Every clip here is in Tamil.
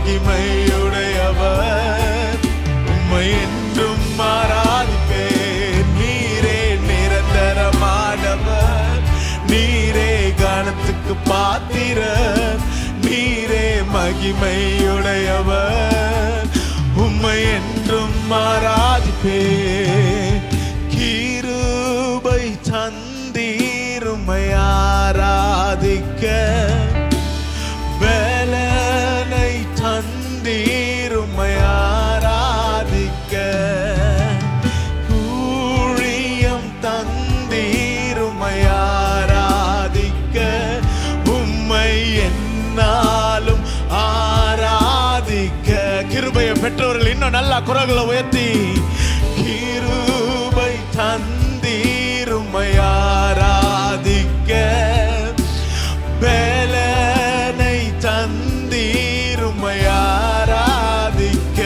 மகிமையுடையவர், உம்மை என்றும் ஆராதிப்பேன். நீரே நிரந்தரமானவர், நீரே கனத்துக்கு பாத்திரர், நீரே மகிமையுடையவர், உம்மை என்றும் ஆராதிப்பேன். கிருபை தந்தீர் உம்மை ஆராதிக்க, பலனை தந்தீர் உம்மை ஆராதிக்க, ஊழியம் தந்தீர் உம்மை ஆராதிக்க, உம்மை என்னாலும் ஆராதிக்க. கிருபையை பெற்றவர்கள் இன்னும் நல்லா குரல்களை உயர்த்தி, கிருபை தந்தீர் உம்மை ஆராதிக்க, பலனை தந்தீர் உம்மை ஆராதிக்க,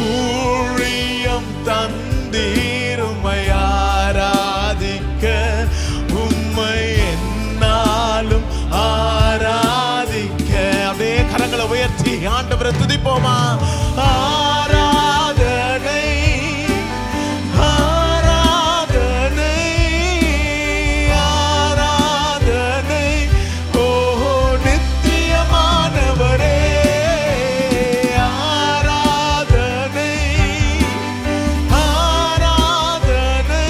ஊழியம் தந்தீர் உம்மை ஆராதிக்க, உம்மை என்னாலும் ஆராதிக்க. அப்படியே கரங்களை உயர்த்தி ஆண்டவரை துதிப்போமா? ஆராதனை ஆராதனை ஆராதனை ஓ நித்தியமானவரே, ஆராதனை ஆராதனை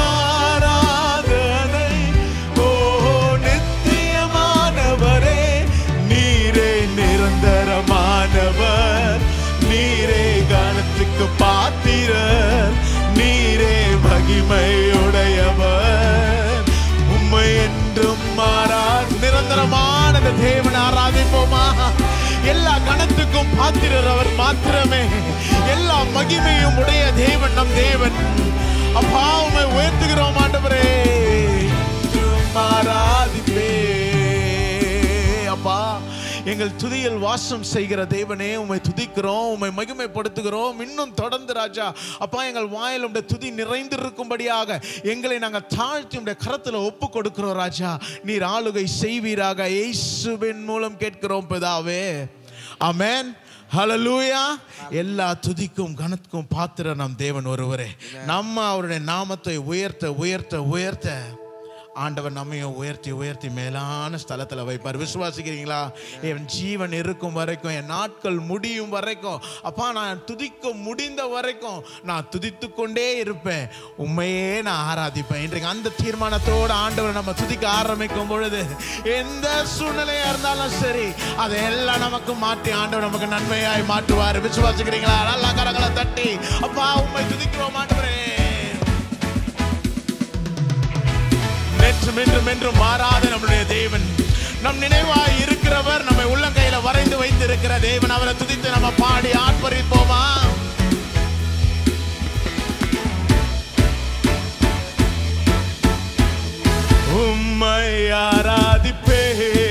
ஆராதனை ஓ நித்தியமானவரே, நீரே நிரந்தரமானவர், நீரே கனத்துக்கு பாத்திரர், நீரே மகிமையுடையவர், உம்மை என்றும் நிரந்தரமான தேவன் ஆராதிப்போமா? எல்லா கனத்துக்கும் பாத்திரர் அவர் மாத்திரமே, எல்லா மகிமையும் உடைய தேவன் நம் தேவன். அப்பா உம்மை உயர்த்துகிறோம் ஆண்டவரே, ஆராதிப்பே. அப்பா எங்கள் துதியில் வாசம் செய்கிற தேவனே, உம்மை துதிக்கிறோம், உம்மை மகிமைப்படுத்துகிறோம். இன்னும் தொடர்ந்து ராஜா அப்பா எங்கள் வாயில் உம்முடைய துதி நிறைந்திருக்கும்படியாக எங்களை நாங்கள் தாழ்த்தி உம்முடைய கரத்தில் ஒப்பு கொடுக்கிறோம் ராஜா. நீர் ஆளுகை செய்வீராக, இயேசுவின் மூலம் கேட்கிறோம் பிதாவே, ஆமென். ஹல்லேலூயா. எல்லா துதிக்கும் கனத்துக்கும் பாத்திர நம் தேவன் ஒருவரே. நம்ம அவருடைய நாமத்தை உயர்த்த உயர்த்த உயர்த்த ஆண்டவர் நம்மையும் உயர்த்தி உயர்த்தி மேலான ஸ்தலத்தில் வைப்பார். விசுவாசிக்கிறீங்களா? என் ஜீவன் இருக்கும் வரைக்கும், என் நாட்கள் முடியும் வரைக்கும், அப்பா நான் துதிக்க முடிந்த வரைக்கும் நான் துதித்து கொண்டே இருப்பேன், உண்மையே நான் ஆராதிப்பேன். இன்றைக்கு அந்த தீர்மானத்தோடு ஆண்டவர் நம்ம துதிக்க ஆரம்பிக்கும் பொழுது எந்த சூழ்நிலையா இருந்தாலும் சரி அதையெல்லாம் நமக்கு மாற்றி ஆண்டவர் நமக்கு நன்மையாய் மாற்றுவார். விசுவாசிக்கிறீங்களா? நல்லா கரங்களை தட்டி அப்பா உண்மை துதிக்கிறோம் ஆண்டவரே. நேற்றும் என்றும் என்றும் மாறாத நம்முடைய தேவன், நம் நினைவாய் இருக்கிறவர், நம்மை உள்ளங்கையில வரைந்து வைத்திருக்கிற தேவன், அவரை துதித்து நம்ம பாடி ஆர்ப்பரிப்போமா? உம்மை ஆராதிப்பேன்,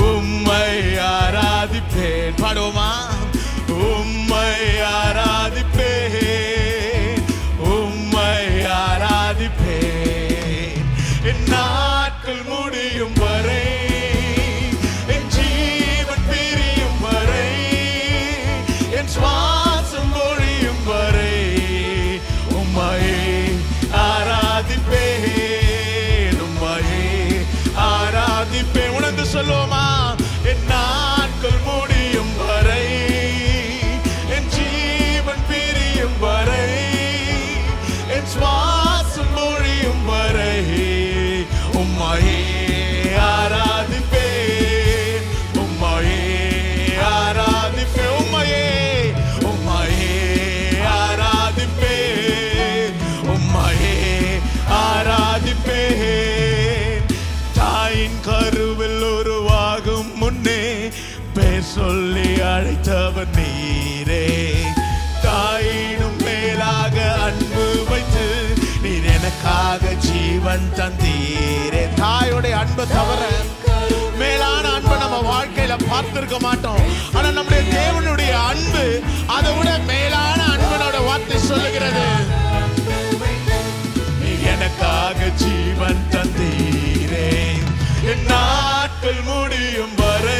உம்மை ஆராதிப்பேன். பாடுவோமா? உம்மை ஆராதிப்பேன், உம்மை ஆராதிப்பேன், என் நாட்கள் முடியும் வரை, என் ஜீவன் பிரியும் வரை, என் சுவாசம் ஒழியும் வரை, உம்மையே ஆராதிப்பேன், உம்மையே ஆராதிப்பேன். உணர்ந்து சொல்லுவோமா? என் நாட்கள் முடியும் வரை, என் ஜீவன் பிரியும் வரை, என் சுவாசம் ஒழியும் வரை, உம்மையே ஆராதிப்பேன், உம்மையே ஆராதிப்பேன், உம்மையே உம்மையே ஆராதிப்பேன், உம்மையே ஆராதிப்பேன். தாயின் கருவில் உருவாகும் முன்னே பேர் சொல்லி அழைத்தவர் நீரே, தாயினும் மேலாக அன்பு வைத்து நீர் எனக்காக ஜீவன் தந்தீரே. தாயோடைய அன்பை தவிர மேலான அன்பை நம்ம வாழ்க்கையில பார்த்திருக்க மாட்டோம். ஆனா நம்முடைய தேவனுடைய அன்பு அதை விட மேலான அன்பனோட வார்த்தை சொல்லுகிறது, எனக்காக ஜீவன் தந்தீரே, என் நாட்கள் முடியும் வரை,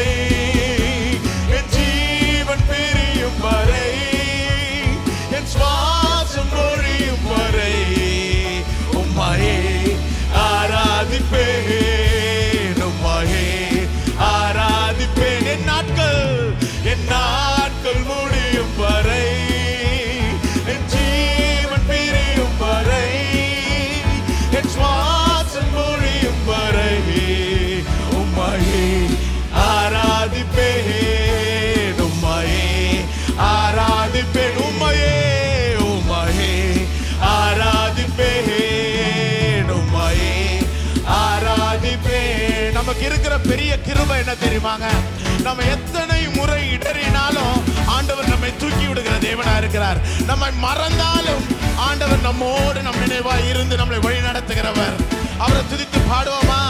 கிருபை என்ன தெரியுமாங்க? நம்ம எத்தனை முறை இடறினாலும் ஆண்டவர் நம்மை தூக்கி விடுகிற தேவனா இருக்கிறார். நம்மை மறந்தாலும் ஆண்டவர் நம்மோடு நம் நினைவாய் இருந்து நம்மை வழி நடத்துகிறவர். அவரை துதித்து பாடுவோமா?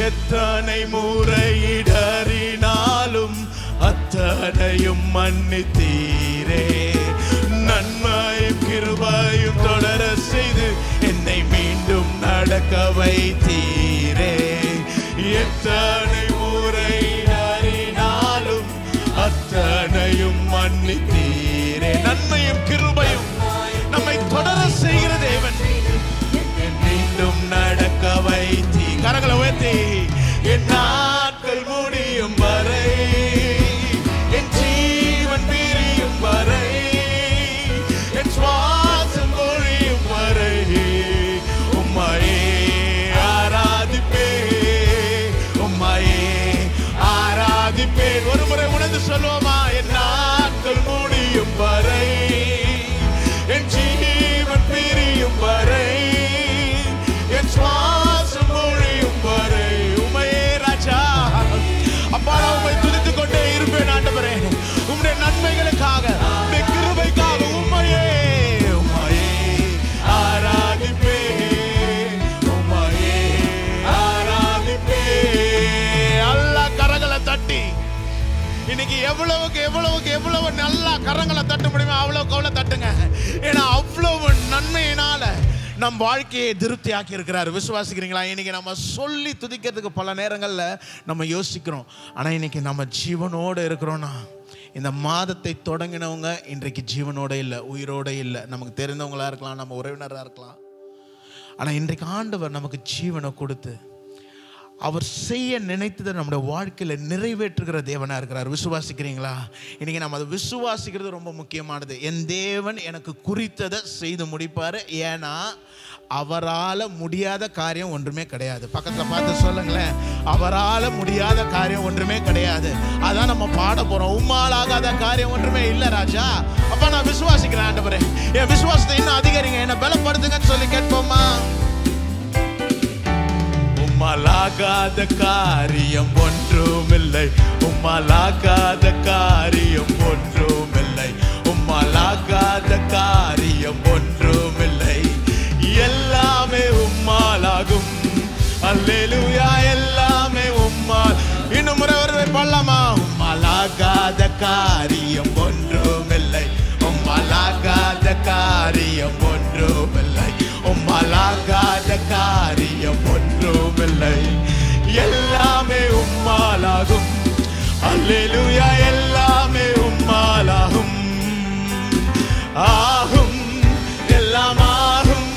எத்தனை முறை இடறினாலும் அத்தனையும் மன்னித்தீரே, நன்மையும் கிருபையும் தொடர செய்து என்னை மீண்டும் நடக்க வைத்தீரே. எத்தனை முறை இடறினாலும் அத்தனையும் மன்னித்தீரே, நன்மையும் கிருபையும் நம்மை தொடர செய்கிற தேவன் மீண்டும் நடக்க வைத்தீ. கரங்களை உயர்த்தி, என் நாட்கள் முடியும் வரை, என் ஜீவன் பிரியும் வரை, என் சுவாசம் ஒழியும் வரை உம்மையே ஆராதிப்பேன், உம்மையே ஆராதிப்பேன். ஒரு முறை உணர்ந்து சொல்லுவோமா? என் நாட்கள் முடியும் வரை, என் ஜீவன் பிரியும் வரை, என் சுவாசம் ஒழியும் வரை உம்மையே ராஜா. அப்பா, உம்மை துதித்துக் கொண்டே இருப்பேன் ஆண்டவரே. உம்முடைய நன்மைகளுக்காக, உம்முடைய கிருபைக்காக உம்மையே உம்மையே ஆராதிப்பேன், உம்மையே ஆராதிப்பேன். எல்லா கரங்களை தட்டி இன்னைக்கு எவ்வளவு நல்லா கரங்களை தட்ட முடியுமோ அவ்வளவு தட்டுங்க. ஏன்னா அவ்வளவு நன்மையினால நம் வாழ்க்கையை திருப்தி ஆக்கி இருக்கிறார். விசுவாசிக்கிறீங்களா? இன்னைக்கு நம்ம சொல்லி துதிக்கிறதுக்கு பல நேரங்கள்ல நம்ம யோசிக்கிறோம். ஆனா இன்னைக்கு நம்ம ஜீவனோடு இருக்கிறோம்னா, இந்த மாதத்தை தொடங்கினவங்க இன்றைக்கு ஜீவனோட இல்லை, உயிரோட இல்லை. நமக்கு தெரிந்தவங்களா இருக்கலாம், நம்ம உறவினராக இருக்கலாம். ஆனா இன்றைக்கு ஆண்டவர் நமக்கு ஜீவனை கொடுத்து அவர் செய்ய நினைத்ததை நம்முடைய வாழ்க்கையில் நிறைவேற்றுகிற தேவனா இருக்கிறார். விசுவாசிக்கிறீங்களா? இன்னைக்கு நம்ம அதை விசுவாசிக்கிறது ரொம்ப முக்கியமானது. என் தேவன் எனக்கு குறித்ததை செய்து முடிப்பார். ஏன்னா அவரால் முடியாத காரியம் ஒன்றுமே கிடையாது. பக்கத்தில் பார்த்து சொல்லுங்களேன், அவரால் முடியாத காரியம் ஒன்றுமே கிடையாது. அதான் நம்ம பாட போறோம். உம்மால் ஆகாத காரியம் ஒன்றுமே இல்லை ராஜா. அப்ப நான் விசுவாசிக்கிறேன் ஆண்டவரே, என் விசுவாசத்தை இன்னும் அதிகரிங்க, என்னை பலப்படுத்துங்கன்னு சொல்லி கேட்போமா? உம்மாலாகாத காரியம் ஒன்றுமில்லை, உம்மாலாகாத காரியம் ஒன்றுமில்லை, உம்மாலாகாத காரியம் ஒன்றுமில்லை. எல்லாமே உம்மாலாகும். அல்லேலூயா, எல்லாமே உம்மால். இன்னும் முறை ஒருவை பாடலாமா? உம்மாலாகாத காரியம் ஒன்றுமில்லை, உம்மாலாகாத காரியம் ஒன்றுமில்லை, உம்மாலாகாத காரியம் ஒன்றுமில்லை. எல்லாமே உம்மாலாகும். அல்லேலூயா, எல்லாமே உம்மாலாகும். ஆகும், எல்லாம் ஆகும்,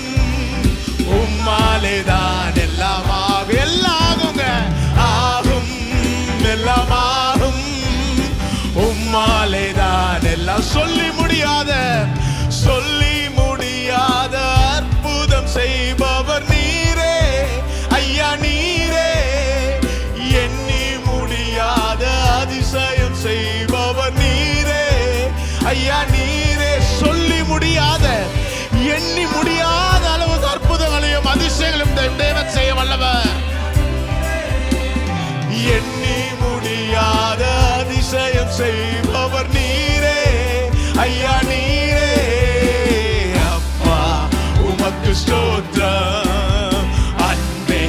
உம்மாலேதான் எல்லாம் ஆகும். எல்லாம் ஆகுங்க, ஆகும், எல்லாம் ஆகும், உம்மாலேதான் எல்லாம். சொல்லி முடியாத அற்புதம் செய்பவர் நீரே ஐயா, நீரே. எண்ணி முடியாத அதிசயம் செய்பவர் நீரே ஐயா, நீரே. சொல்லி முடியாத, எண்ணி முடியாத அளவுக்கு அற்புதங்களையும் அதிசயங்களையும் தேவன் செய்ய வல்லவர். எண்ணி முடியாத அதிசயம் செய்பவர் நீரே ஐயா, நீரே. அப்பா உமக்கு ஸ்தோத்திரம், அன்பே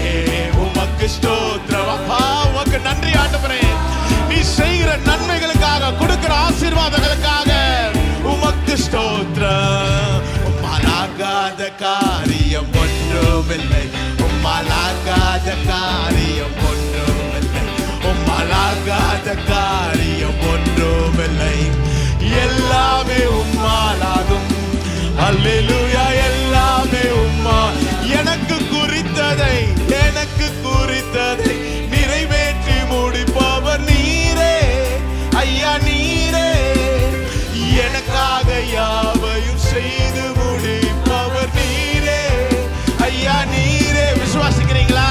உமக்கு ஸ்தோத்திரம். அப்பா உமக்கு நன்றி ஆண்டவரே, நீ செய்கிற நன்மைகளுக்காக, கொடுக்கிற ஆசீர்வாதங்களுக்காக உமக்கு ஸ்தோத்திரம். உம்மாலாகாத காரியம் ஒன்றுமில்லை, உம்மாலாகாத காரியம் ஒன்றுமில்லை, உம்மாலாகாத காரியம் ஒன்றுமில்லை. எல்லாமே உம்மாலாகும். அல்லேலூயா, எல்லாமே உம்மா. எனக்கு குறித்ததை நிறைவேற்றி முடிப்பவர் நீரே ஐயா, நீரே. எனக்காக யாவையும் செய்து முடிப்பவர் நீரே ஐயா, நீரே. விசுவாசிக்கிறீங்களா?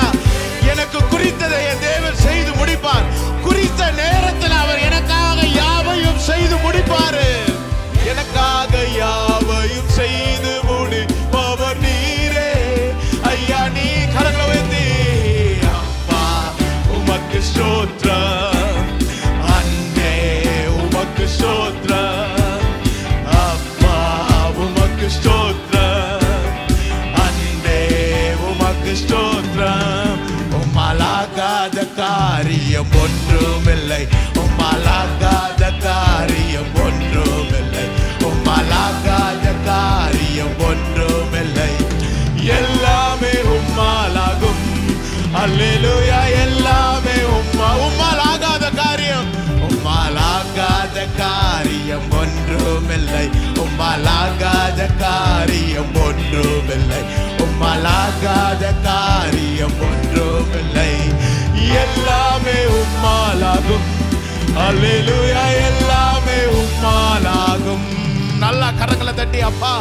எனக்கு குறித்ததை என் தேவன் செய்து முடிப்பார். குறித்த நேரத்தில் அவர் எனக்காக யாவையும் செய்து முடிப்பாரு. எனக்காக யாவையும் செய்து முடிப்பவர் நீரே ஐயா, நீ. கரங்களை உயர்த்தி உம்மாலாகாத காரியம் ஒன்றுமில்லை, உம்மாலாகாத காரியம் ஒன்றுமில்லை, உம்மாலாகாத காரியம் ஒன்றுமில்லை. எல்லாமே உம்மாலாகும். அல்லேலூயா. எல்லாமே உம்மாலாகாத காரியம், உம்மாலாகாத காரியம் ஒன்றுமில்லை, உம்மாலாகாத காரியம் ஒன்றுமில்லை, உம்மாலாகாத காரியம் ஒன்றுமில்லை. எல்லாமே உம்மாலாகும். அல்லேலூயா. எல்லாமே உம்மாலாகும். நல்லா கரங்களை தட்டி, அப்பா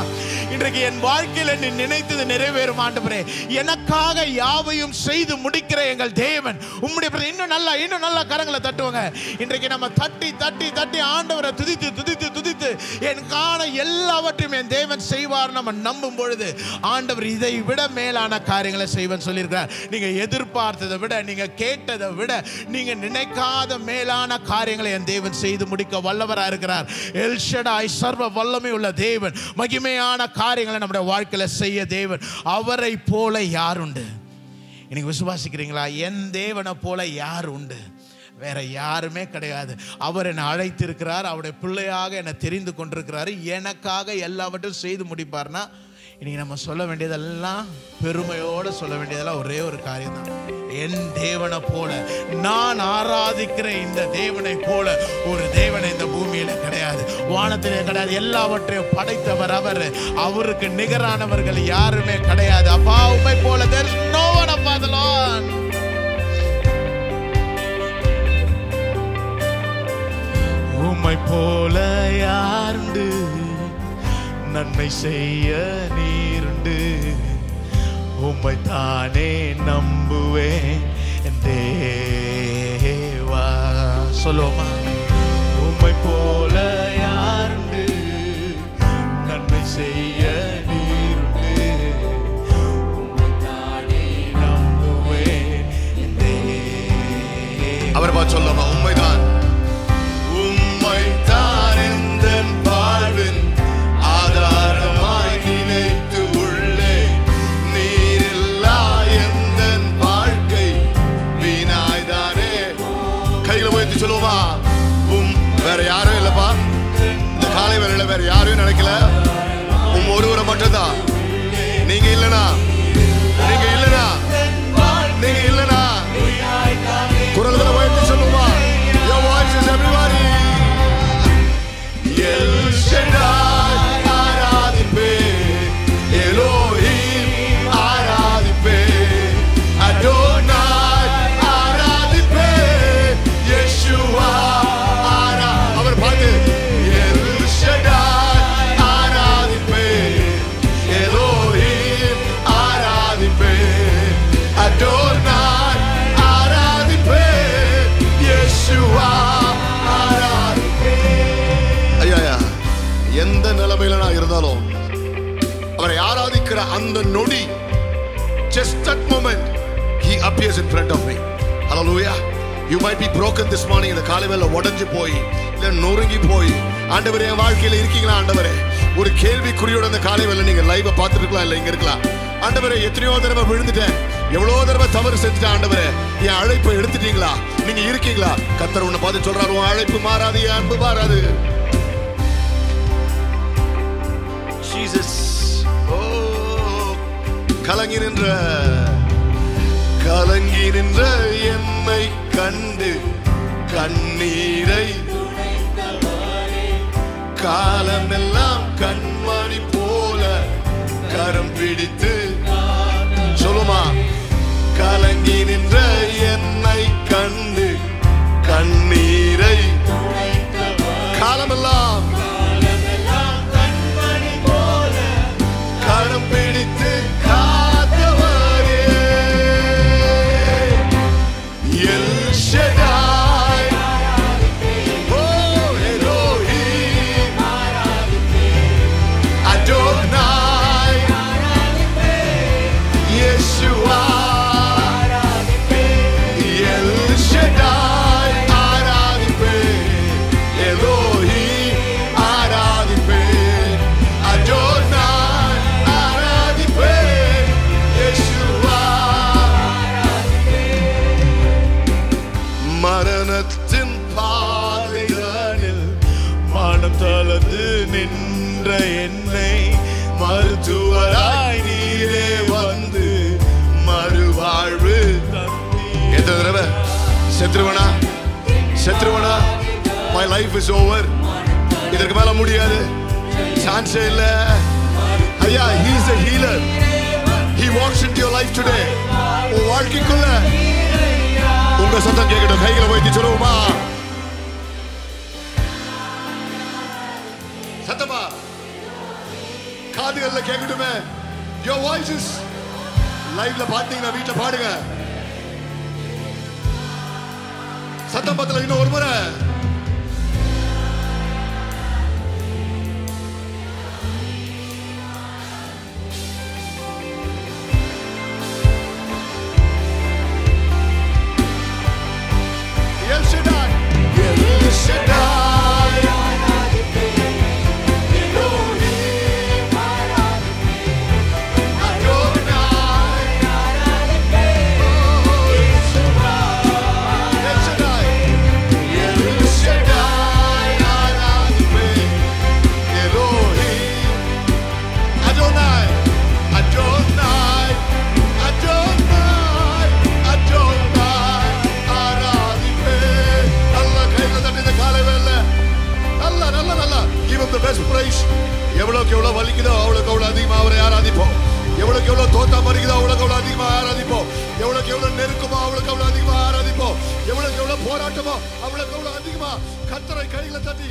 இன்றைக்கு என் வாழ்க்கையில நீ நினைத்தது நிறைவேறும் ஆண்டவரே. எனக்காக யாவையும் செய்து முடிக்கிற எங்கள் தேவன் உம்முடைய இன்னும் நல்லா கரங்களை தட்டுவாங்க. இன்றைக்கு நம்ம தட்டி தட்டி தட்டி ஆண்டவரை துதித்து துதித்து துதித்து எனக்கான எல்லாவற்றையும் என் தேவன் செய்வார் நம்ம நம்பும் பொழுது ஆண்டவர் இதை விட மேலான காரியங்களை செய்வன் சொல்லியிருக்கிறார். நீங்க எதிர்பார்த்ததை விட, நீங்க கேட்டதை விட, நீங்க நினைக்காத மேலான காரியங்களை என் தேவன் செய்து முடிக்க வல்லவரா இருக்கிறார். எல் ஷடாய், சர்வ வல்லமை உள்ள தேவன், மகிமையான காரியங்களை நம்முடைய வாழ்க்கையில செய்ய தேவன். அவரை போல யார் உண்டு? இன்னைக்கு விசுவாசிக்கிறீங்களா? என் தேவனை போல யார் உண்டு? வேற யாருமே கிடையாது. அவர் என்னை அழைத்திருக்கிறார், அவருடைய பிள்ளையாக என்னை தெரிந்து கொண்டிருக்கிறாரு, எனக்காக எல்லாவற்றையும் செய்து முடிப்பார்னா இன்னைக்கு நம்ம சொல்ல வேண்டியதெல்லாம், பெருமையோடு சொல்ல வேண்டியதெல்லாம் ஒரே ஒரு காரியம் தான். என் தேவனை போல, நான் ஆராதிக்கிற இந்த தேவனை போல ஒரு தேவனை இந்த பூமியில கிடையாது, வானத்திலே கிடையாது. எல்லாவற்றையும் படைத்தவர் அவர். அவருக்கு நிகரானவர்கள் யாருமே கிடையாது. அப்பா உம்மை போல there is no one above the Lord. உம்மை போல யாருண்டு? நன்மை செய்ய நீருண்டு. உம்மை தானே நம்புவேன் என் தேவா. சொல்லுவோமா? உம்மை போல யாருண்டு? நன்மை செய்ய நீருண்டு. உம்மை தானே நம்புவேன் என் தேவா. அவர் பார்த்து சொல்லுமா? உண்மைதான், உண்மைதான் எந்தன் வாழ்வின் ஆதாரமாய் நினைத்து உள்ளே. நீரில்லா எந்தன் வாழ்க்கை வீணாய்தானே. கைகளை உயர்த்தி சொல்லுவோமா? வேற யாரும் இல்லப்பா. இந்த காலை வேளையில வேற யாரும் நினைக்கல, ஒருவரை மட்டும்தான். நீங்க இல்லனா, நீங்க இல்லனா, நீங்க இல்லனா குரல்களை உயர்த்தி சொல்லுமா? Your voices everybody. El Shaddai ஆராதிப்பே, எலோஹிம் ஆராதிப்பே, அடோனாய் ஆராதிப்பே, யெஷுவா அவர் பாட்டு. El Shaddai ஆராதிப்பே, எலோஹிம் ஆராதிப்பே, அடோனாய் ஆராதிப்பே, யெஷுவா ஆராதிப்பே. ஐயா, எந்த நிலைமையில நான் இருந்தாலும் அவரை ஆராதிக்கிற அந்த நொடி, just that moment he appears in front of me. Hallelujah. You might be broken this morning. இந்த காலைவேளை உடைஞ்சு போய் இல்ல நொறுங்கி போய், ஆண்டவரே என் வாழ்க்கையில இருக்கீங்களா? ஆண்டவரே ஒரு கேள்விக்குறியோட இந்த காலைவேளை நீங்க லைவ் பார்த்துட்டு இருக்கலாம், இல்ல இங்க இருக்கலாம். ஆண்டவரே எத்தனையோ தடவை விழுந்துட்டேன், எவ்வளவு தடவை தவறு செஞ்சுட்டேன். ஆண்டவரே என் அழைப்பை எடுத்துட்டீங்களா? நீங்க இருக்கீங்களா? கர்த்தர் உன்னை பார்த்து சொல்றாரு, உன் அழைப்பு மாறாது, என் அன்பு மாறாது. Jesus. கலங்கி நின்ற என்னை கண்டு கண்ணீரை காலமெல்லாம் கண்மணி போல கரம் பிடித்து சொல்லுமா? கலங்கி நின்ற என்னை கண்டு கண்ணீரை காலமெல்லாம் கரம் பிடித்து காத்தவரே. எல் ஷடாய், ஓ எலோஹிம், அடோனாய், யெஷுவா, வலது நின்ற என்னை மருத்துவராய் நீரே வந்து மறுவாழ்வு எத்தனை தடவை செத்துருவனா செத்துருவனா, my life is over, இதற்கு மேல முடியாது, சான்ஸே இல்ல. ஐயா, he is a healer. He walks into your life today. உன் வாழ்க்கைக்குள்ள உங்க சத்தம் கேட்கட்டும். கைகளை வைத்து சொல்லுவோமா? சத்தமா காதுகள்ல கேட்கட்டுமே. Your voices லைவ்ல பாத்தீங்கன்னா வீட்டுல பாடுங்க. சத்தம் பத்தல இன்னும் ஒரு முறை. El Shaddai, El Shaddai, Elohim, Adonai, El Shaddai, El Shaddai, Elohim, Adonai, Adonai, Adonai, Adonai, ஆராதிப்பே. நல்லா கைகளை தட்டி இந்த காலை வேளை நல்லா நல்லா நல்லா give him the best praise. எவ்வளவுக்கு எவ்வளவு வலிக்குதோ அவ்வளவுக்கு அவ்வளவு அதிகமா அவரை ஆராதிப்போம். எவ்வளவுக்கு எவ்வளவு தோத்தா மறிக்குதோ அவ்வளவுக்கு அவ்வளவு அதிகமா ஆராதிப்போம். எவ்வளவுக்கு எவ்வளவு நெருக்கமோ அவ்வளவுக்கு அவ்வளவு அதிகமா ஆராதிப்போம். எவ்வளவுக்கு எவ்வளவு போராட்டமோ அவ்வளவுக்கு அவ்வளவு அதிகமா கர்த்தரை கைகளை தட்டி